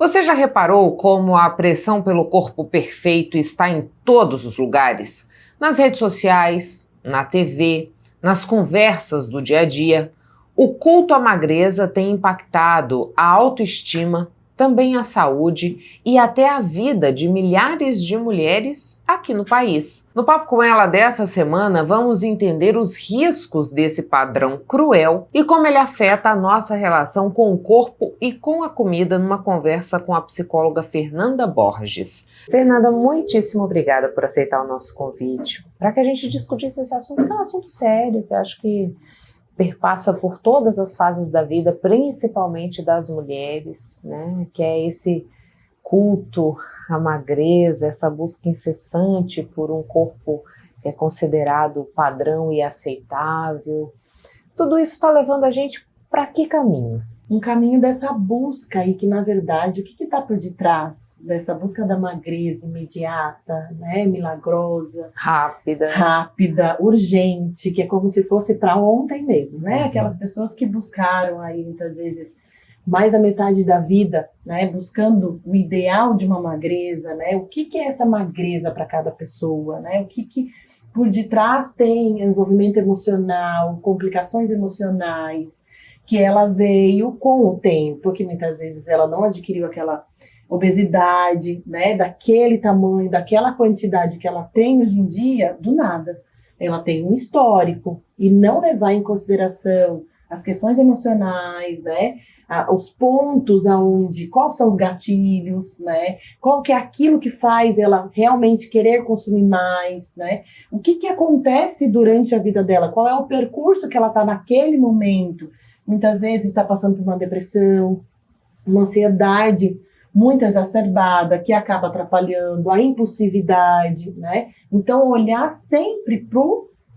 Você já reparou como a pressão pelo corpo perfeito está em todos os lugares? Nas redes sociais, na TV, nas conversas do dia a dia. O culto à magreza tem impactado a autoestima, também a saúde e até a vida de milhares de mulheres aqui no país. No Papo com Ela dessa semana, vamos entender os riscos desse padrão cruel e como ele afeta a nossa relação com o corpo e com a comida numa conversa com a psicóloga Fernanda Borges. Fernanda, muitíssimo obrigada por aceitar o nosso convite para que a gente discutisse esse assunto, que é um assunto sério, que eu acho que perpassa por todas as fases da vida, principalmente das mulheres, né? Que é esse culto à magreza, essa busca incessante por um corpo que é considerado padrão e aceitável. Tudo isso está levando a gente para que caminho? Um caminho dessa busca aí, que na verdade, o que está por detrás dessa busca da magreza imediata, né, milagrosa, rápida, urgente, que é como se fosse para ontem mesmo, né? Aquelas pessoas que buscaram aí muitas vezes mais da metade da vida, né, buscando o ideal de uma magreza, né? O que é essa magreza para cada pessoa, né? O que por detrás tem envolvimento emocional, complicações emocionais, que ela veio com o tempo, que muitas vezes ela não adquiriu aquela obesidade, né, daquele tamanho, daquela quantidade que ela tem hoje em dia, do nada. Ela tem um histórico, e não levar em consideração as questões emocionais, né, os pontos aonde, quais são os gatilhos, né, qual que é aquilo que faz ela realmente querer consumir mais, né, o que acontece durante a vida dela, qual é o percurso que ela está naquele momento. Muitas vezes está passando por uma depressão, uma ansiedade muito exacerbada, que acaba atrapalhando a impulsividade, né? Então, olhar sempre para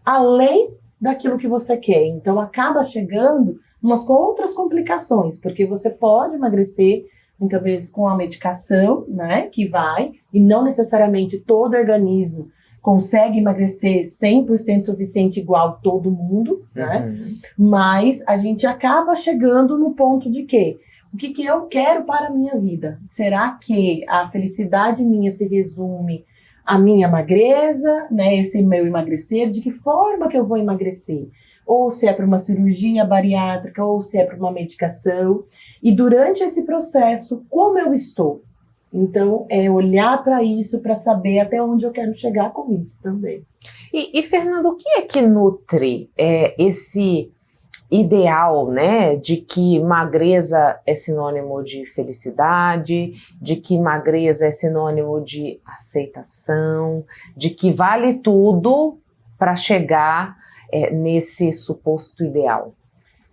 além daquilo que você quer. Então, acaba chegando umas outras complicações, porque você pode emagrecer, muitas vezes com a medicação, né? Que vai, e não necessariamente todo organismo consegue emagrecer 100% suficiente igual todo mundo, né? Mas a gente acaba chegando no ponto de que o que eu quero para a minha vida? Será que a felicidade minha se resume à minha magreza, né? Esse meu emagrecer? De que forma que eu vou emagrecer? Ou se é para uma cirurgia bariátrica, ou se é para uma medicação. E durante esse processo, como eu estou? Então, é olhar para isso para saber até onde eu quero chegar com isso também. E Fernando, o que é que nutre esse ideal, né, de que magreza é sinônimo de felicidade, de que magreza é sinônimo de aceitação, de que vale tudo para chegar nesse suposto ideal?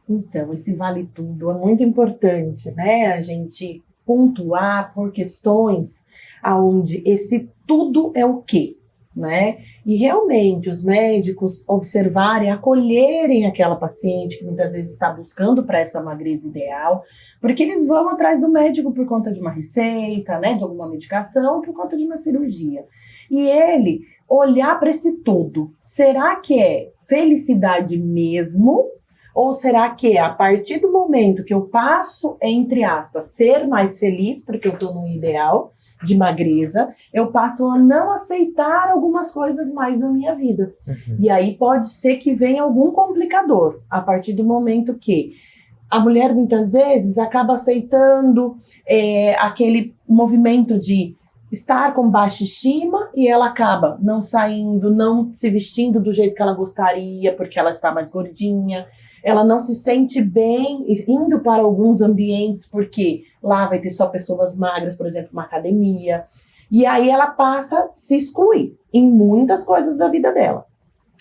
Então, esse vale tudo é muito importante, né? A gente pontuar por questões aonde esse tudo é o quê, né? E realmente os médicos observarem, acolherem aquela paciente que muitas vezes está buscando para essa magreza ideal, porque eles vão atrás do médico por conta de uma receita, né, de alguma medicação, por conta de uma cirurgia. E ele olhar para esse todo, será que é felicidade mesmo? Ou será que a partir do momento que eu passo, entre aspas, ser mais feliz, porque eu estou no ideal de magreza, eu passo a não aceitar algumas coisas mais na minha vida. E aí pode ser que venha algum complicador, a partir do momento que a mulher muitas vezes acaba aceitando aquele movimento de estar com baixa estima e ela acaba não saindo, não se vestindo do jeito que ela gostaria, porque ela está mais gordinha. Ela não se sente bem indo para alguns ambientes, porque lá vai ter só pessoas magras, por exemplo, uma academia. E aí ela passa a se excluir em muitas coisas da vida dela.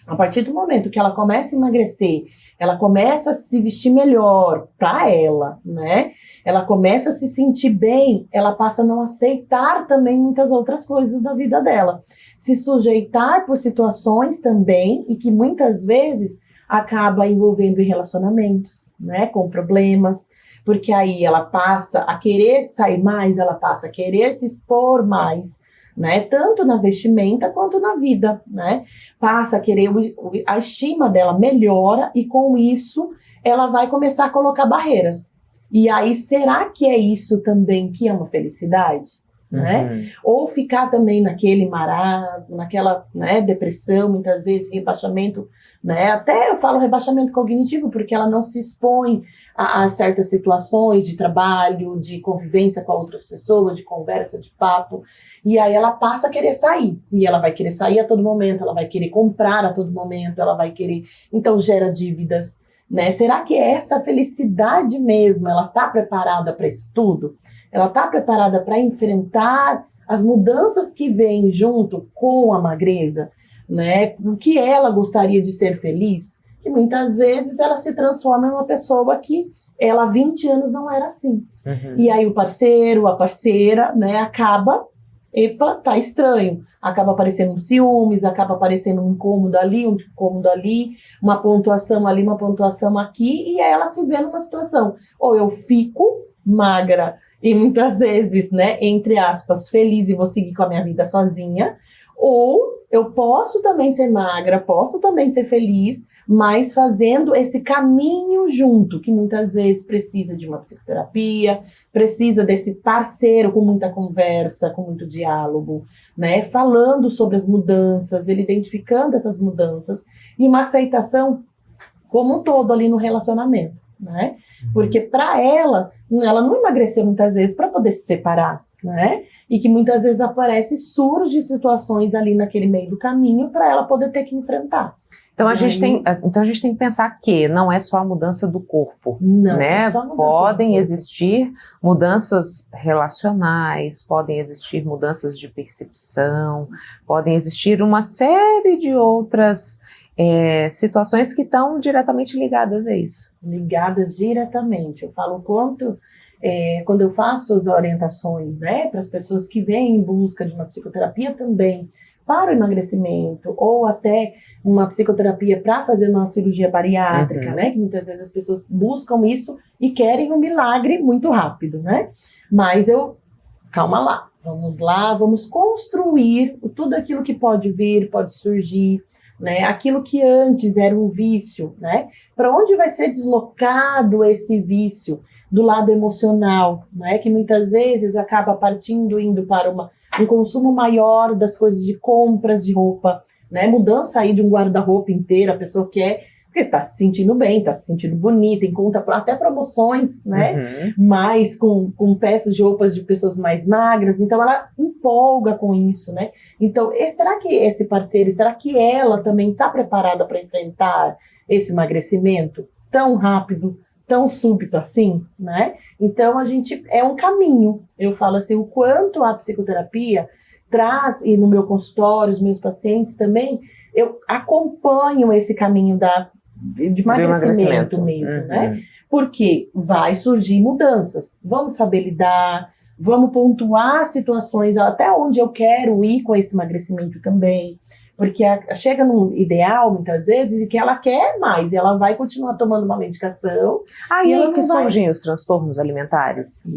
A partir do momento que ela começa a emagrecer, ela começa a se vestir melhor para ela, né? Ela começa a se sentir bem, ela passa a não aceitar também muitas outras coisas da vida dela. Se sujeitar por situações também, e que muitas vezes acaba envolvendo em relacionamentos, né, com problemas, porque aí ela passa a querer sair mais, ela passa a querer se expor mais, né, tanto na vestimenta quanto na vida, né, passa a querer, a estima dela melhora e com isso ela vai começar a colocar barreiras. E aí, será que é isso também que é uma felicidade? Né? Ou ficar também naquele marasmo, naquela, né, depressão, muitas vezes rebaixamento, né? Até eu falo rebaixamento cognitivo, porque ela não se expõe a certas situações de trabalho, de convivência com outras pessoas, de conversa, de papo, e aí ela passa a querer sair, e ela vai querer sair a todo momento, ela vai querer comprar a todo momento, ela vai querer, então gera dívidas, né? Será que essa felicidade mesmo, ela está preparada para isso tudo? Ela está preparada para enfrentar as mudanças que vêm junto com a magreza, né? O que ela gostaria de ser feliz, que muitas vezes ela se transforma em uma pessoa que ela há 20 anos não era assim. E aí o parceiro, a parceira, né, acaba, epa, tá estranho, acaba aparecendo um ciúmes, acaba aparecendo um incômodo ali, uma pontuação ali, uma pontuação aqui, e aí ela se vê numa situação, ou eu fico magra, e muitas vezes, né, entre aspas, feliz e vou seguir com a minha vida sozinha, ou eu posso também ser magra, posso também ser feliz, mas fazendo esse caminho junto, que muitas vezes precisa de uma psicoterapia, precisa desse parceiro com muita conversa, com muito diálogo, né, falando sobre as mudanças, ele identificando essas mudanças, e uma aceitação como um todo ali no relacionamento, né? Porque para ela não emagreceu muitas vezes para poder se separar, né? E que muitas vezes surge situações ali naquele meio do caminho para ela poder ter que enfrentar. Então a gente tem que pensar que não é só a mudança do corpo, não, né? É só a mudança podem do corpo. existir mudanças relacionais, podem existir mudanças de percepção, podem existir uma série de outras situações que estão diretamente ligadas a isso. Ligadas diretamente. Eu falo o quanto, quando eu faço as orientações, né, para as pessoas que vêm em busca de uma psicoterapia também, para o emagrecimento, ou até uma psicoterapia para fazer uma cirurgia bariátrica, né, que muitas vezes as pessoas buscam isso e querem um milagre muito rápido, né, mas calma lá, vamos construir tudo aquilo que pode vir, pode surgir, né, aquilo que antes era um vício, né, para onde vai ser deslocado esse vício do lado emocional, né, que muitas vezes acaba indo para um consumo maior das coisas de compras de roupa, né, mudança aí de um guarda-roupa inteiro, a pessoa quer, porque está se sentindo bem, está se sentindo bonita, encontra até promoções, né, mais com peças de roupas de pessoas mais magras, então ela empolga com isso, né, então será que esse parceiro, será que ela também está preparada para enfrentar esse emagrecimento tão rápido, tão súbito assim, né? Então é um caminho. Eu falo assim, o quanto a psicoterapia traz, e no meu consultório, os meus pacientes também, eu acompanho esse caminho de emagrecimento mesmo, né? Porque vai surgir mudanças. Vamos saber lidar, vamos pontuar situações até onde eu quero ir com esse emagrecimento também. Porque chega num ideal, muitas vezes, e que ela quer mais, e ela vai continuar tomando uma medicação. Aí é que surgem os transtornos alimentares.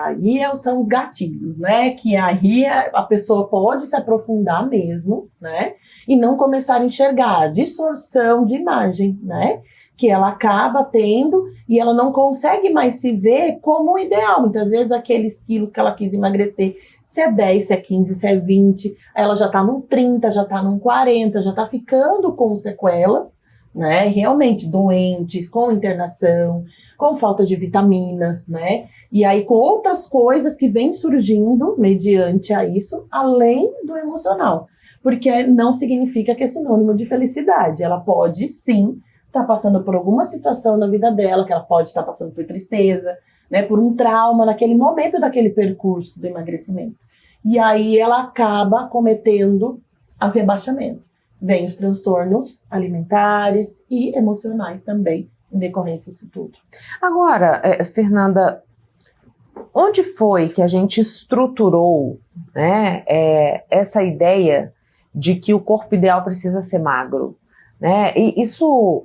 Aí são os gatilhos, né? Que aí a pessoa pode se aprofundar mesmo, né? E não começar a enxergar a distorção de imagem, né? Que ela acaba tendo e ela não consegue mais se ver como o ideal. Muitas vezes aqueles quilos que ela quis emagrecer, se é 10, se é 15, se é 20, ela já tá num 30, já tá num 40, já tá ficando com sequelas, né? Realmente doentes, com internação, com falta de vitaminas, né? E aí com outras coisas que vêm surgindo mediante a isso, além do emocional. Porque não significa que é sinônimo de felicidade. Ela pode sim está passando por alguma situação na vida dela, que ela pode estar passando por tristeza, né, por um trauma naquele momento daquele percurso do emagrecimento. E aí ela acaba cometendo o rebaixamento. Vem os transtornos alimentares e emocionais também, em decorrência disso tudo. Agora, Fernanda, onde foi que a gente estruturou, né, essa ideia de que o corpo ideal precisa ser magro? Né? E isso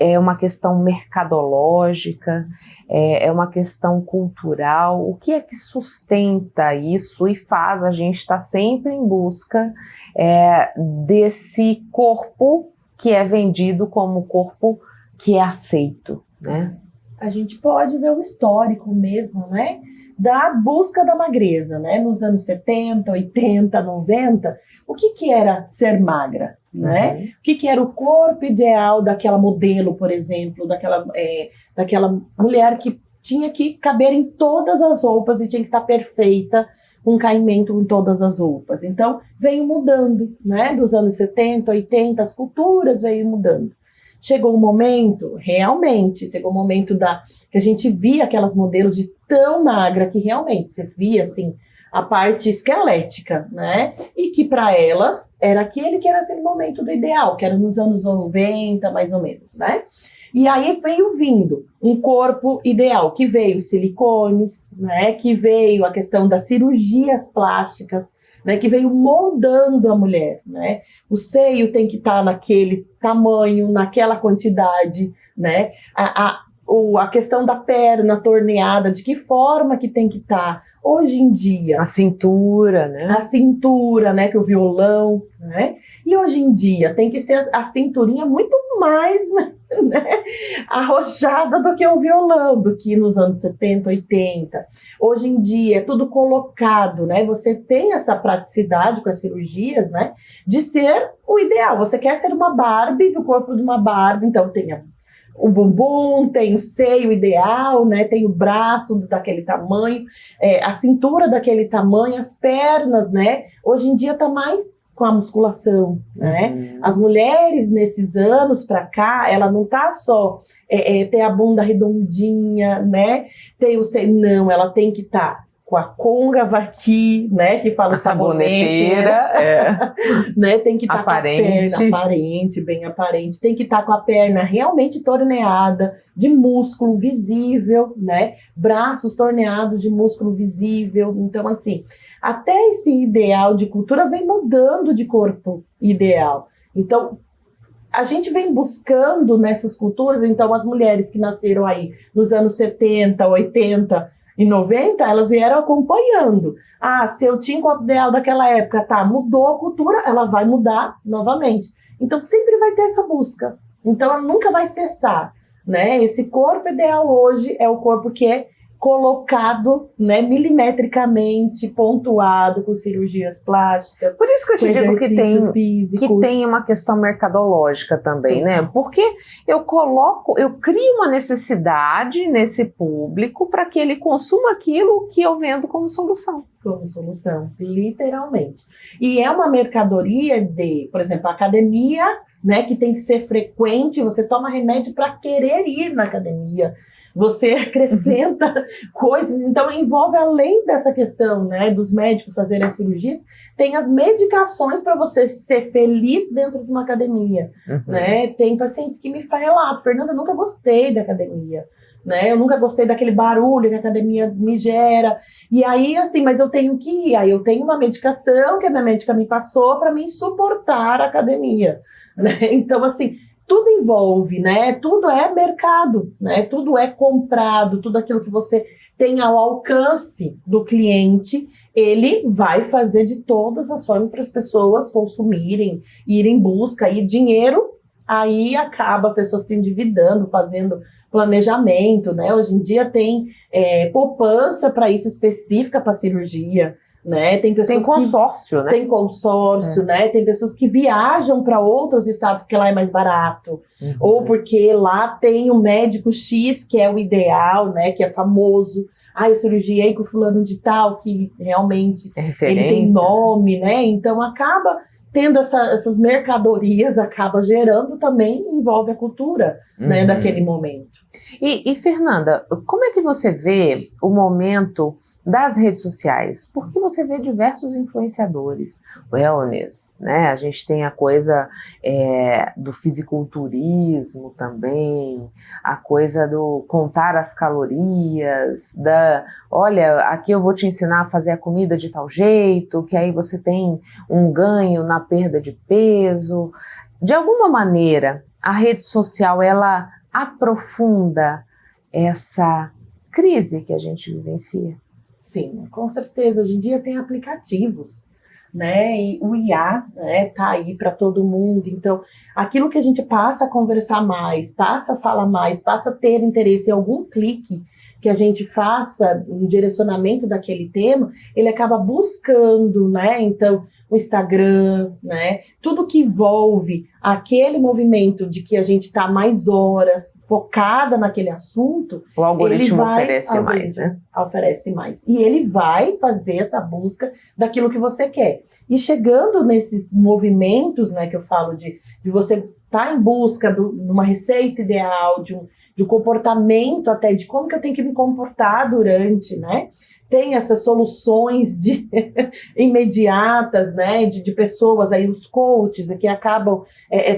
é uma questão mercadológica, é uma questão cultural. O que é que sustenta isso e faz a gente estar sempre em busca desse corpo que é vendido como corpo que é aceito, né? a gente pode ver o histórico mesmo, né? Da busca da magreza, né? Nos anos 70, 80, 90, o que era ser magra, né? O que era o corpo ideal daquela modelo, por exemplo, daquela mulher que tinha que caber em todas as roupas e tinha que estar perfeita, com caimento em todas as roupas. Então, veio mudando, né? Dos anos 70, 80, as culturas veio mudando. Chegou um momento, realmente, que a gente via aquelas modelos de tão magra que realmente você via, assim, a parte esquelética, né? E que para elas era aquele momento do ideal, que era nos anos 90, mais ou menos, né? E aí veio vindo um corpo ideal, que veio silicones, né? Que veio a questão das cirurgias plásticas, né, que veio moldando a mulher, né? O seio tem que estar naquele tamanho, naquela quantidade, né? A questão da perna torneada, de que forma que tem que estar. Hoje em dia... A cintura, né? A cintura, né? Que o violão, né? E hoje em dia tem que ser a cinturinha muito mais, né, arrojada do que o violão, do que nos anos 70, 80. Hoje em dia é tudo colocado, né? Você tem essa praticidade com as cirurgias, né? De ser o ideal. Você quer ser uma Barbie, do corpo de uma Barbie, então tem o bumbum, tem o seio ideal, né? Tem o braço daquele tamanho, a cintura daquele tamanho, as pernas, né? Hoje em dia tá mais com a musculação, né? As mulheres nesses anos pra cá, ela não tá só ter a bunda redondinha, né? Tem o seio, não, ela tem que estar com a côncava-aqui, né? Que fala a saboneteira, né? Tem que estar com a perna bem aparente, tem que estar com a perna realmente torneada, de músculo visível, né? Braços torneados de músculo visível. Então, assim, até esse ideal de cultura vem mudando de corpo ideal. Então, a gente vem buscando nessas culturas, então as mulheres que nasceram aí nos anos 70, 80 e 90, elas vieram acompanhando. Ah, se eu tinha o corpo ideal daquela época, tá, mudou a cultura, ela vai mudar novamente. Então sempre vai ter essa busca. Então ela nunca vai cessar, né? Esse corpo ideal hoje é o corpo que é colocado, né, milimetricamente, pontuado com cirurgias plásticas. Por isso que eu te digo que tem uma questão mercadológica também, né? Porque eu crio uma necessidade nesse público para que ele consuma aquilo que eu vendo como solução. Como solução, literalmente. E é uma mercadoria por exemplo, a academia, né, que tem que ser frequente, você toma remédio para querer ir na academia. Você acrescenta coisas, então envolve além dessa questão, né, dos médicos fazerem as cirurgias, tem as medicações para você ser feliz dentro de uma academia, né? Tem pacientes que me relatam, Fernanda, eu nunca gostei da academia, né? Eu nunca gostei daquele barulho que a academia me gera, e aí assim, mas eu tenho que ir, aí eu tenho uma medicação que a minha médica me passou para me suportar a academia, né? Então assim, tudo envolve, né? Tudo é mercado, né? Tudo é comprado, tudo aquilo que você tem ao alcance do cliente, ele vai fazer de todas as formas para as pessoas consumirem, irem em busca, e dinheiro, aí acaba a pessoa se endividando, fazendo planejamento, né? Hoje em dia tem poupança para isso específica para cirurgia, né? Tem consórcio, né? Tem consórcio, né? Tem pessoas que viajam para outros estados porque lá é mais barato, ou porque lá tem o médico X que é o ideal, né? Que é famoso. Ah, eu cirurgiei com fulano de tal, que realmente ele tem nome, né? Então acaba tendo essas mercadorias, acaba gerando também, envolve a cultura, né? Daquele momento. E Fernanda, como é que você vê o momento das redes sociais? Porque você vê diversos influenciadores, wellness, né? A gente tem a coisa do fisiculturismo também, a coisa do contar as calorias, olha, aqui eu vou te ensinar a fazer a comida de tal jeito, que aí você tem um ganho na perda de peso. De alguma maneira, a rede social, ela aprofunda essa crise que a gente vivencia. Sim, com certeza. Hoje em dia tem aplicativos, né? E o IA, né, tá aí para todo mundo. Então, aquilo que a gente passa a conversar mais, passa a falar mais, passa a ter interesse em algum clique que a gente faça um direcionamento daquele tema, ele acaba buscando, né? Então, o Instagram, né? Tudo que envolve aquele movimento de que a gente está mais horas focada naquele assunto, o algoritmo oferece mais, né? Oferece mais. E ele vai fazer essa busca daquilo que você quer. E chegando nesses movimentos, né, que eu falo de você estar em busca de uma receita ideal, de um comportamento até, de como que eu tenho que me comportar durante, né? Tem essas soluções imediatas, né, de pessoas aí, os coaches, que acabam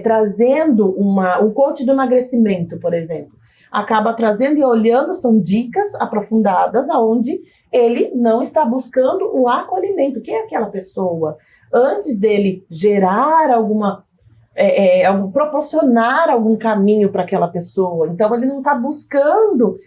trazendo um coach do emagrecimento, por exemplo, acaba trazendo e olhando, são dicas aprofundadas, aonde ele não está buscando o acolhimento. Quem é aquela pessoa? Antes dele gerar proporcionar algum caminho para aquela pessoa. Então, ele não está buscando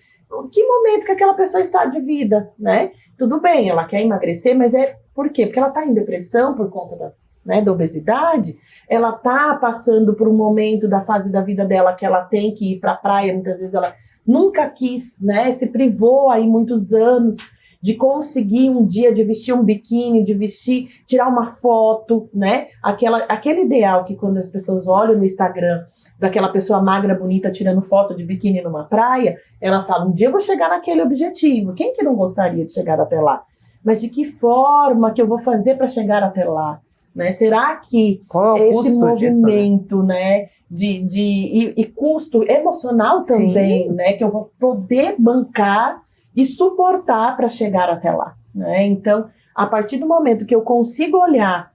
que momento que aquela pessoa está de vida, né? Tudo bem, ela quer emagrecer, mas por quê? Porque ela está em depressão por conta da obesidade, ela está passando por um momento da fase da vida dela que ela tem que ir para a praia, muitas vezes ela nunca quis, né? Se privou aí muitos anos de conseguir um dia de vestir um biquíni, de vestir, tirar uma foto, né? Aquele ideal que quando as pessoas olham no Instagram daquela pessoa magra, bonita, tirando foto de biquíni numa praia, ela fala, um dia eu vou chegar naquele objetivo. Quem que não gostaria de chegar até lá? Mas de que forma que eu vou fazer para chegar até lá? Né? Será que esse movimento, disso, né? E custo emocional também, né? Que eu vou poder bancar e suportar para chegar até lá, né? Então, a partir do momento que eu consigo olhar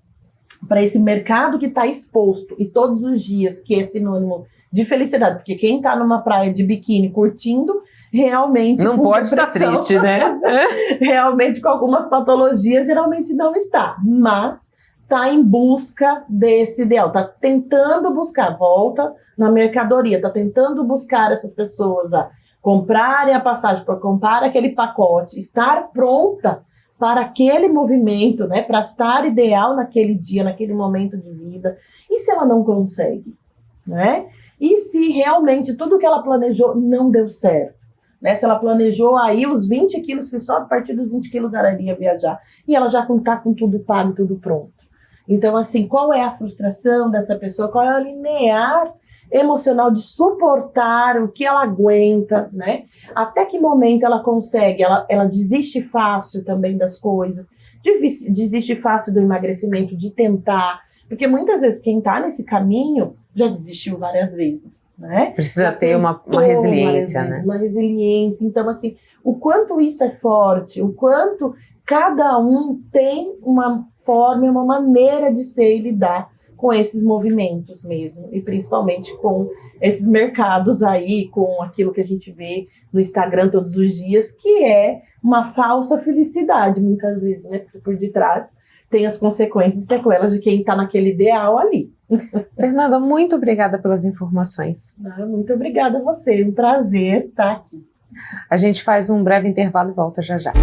para esse mercado que está exposto e todos os dias, que é sinônimo de felicidade, porque quem está numa praia de biquíni curtindo, realmente não pode estar triste, né? Realmente com algumas patologias, geralmente não está, mas está em busca desse ideal, está tentando buscar, volta na mercadoria, está tentando buscar essas pessoas a comprarem a passagem, para comprar aquele pacote, estar pronta para aquele movimento, né, para estar ideal naquele dia, naquele momento de vida. E se ela não consegue, né? E se realmente tudo que ela planejou não deu certo, né? Se ela planejou aí os 20 quilos, se só a partir dos 20 quilos ela iria viajar, e ela já está com tudo pago, tudo pronto. Então, assim, qual é a frustração dessa pessoa? Qual é o linear emocional de suportar o que ela aguenta, né? Até que momento ela consegue, ela desiste fácil também das coisas, desiste fácil do emagrecimento, de tentar, porque muitas vezes quem tá nesse caminho já desistiu várias vezes, né? Precisa ter uma resiliência, né? Uma resiliência. Então, assim, o quanto isso é forte, o quanto cada um tem uma forma, uma maneira de ser e lidar com esses movimentos mesmo, e principalmente com esses mercados aí, com aquilo que a gente vê no Instagram todos os dias, que é uma falsa felicidade, muitas vezes, né? Porque por detrás tem as consequências e sequelas de quem está naquele ideal ali. Fernanda, muito obrigada pelas informações. Muito obrigada a você, um prazer estar aqui. A gente faz um breve intervalo e volta já já.